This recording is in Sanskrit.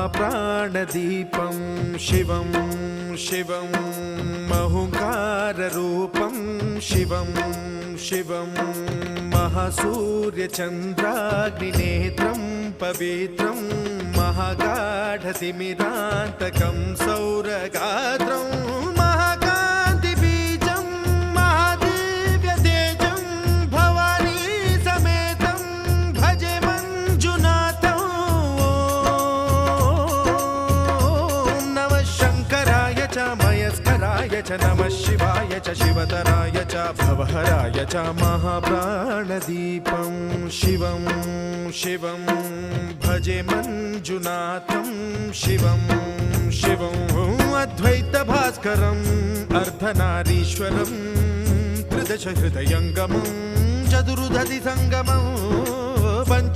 महाप्राणदीपं शिवं शिवं महुङ्काररूपं शिवं शिवं महासूर्यचन्द्राग्निनेत्रं पवित्रं महागाढतिमिरान्तकं सौरगात्रं महाकान्तिबीजं महादिव्यतेजं भवानी समेतं भजे मञ्जुनाथं। ॐ नमः शङ्कराय च मयस्कराय च नमः शिवाय च शिवतराय च भवहराय च महाप्राणदीपं शिवं शिवं भजे मञ्जुनाथं शिवं शिवं अद्वैतभास्करम् अर्धनारीश्वरं त्रिदशहृदयङ्गमं चतुर्दधिसङ्गमं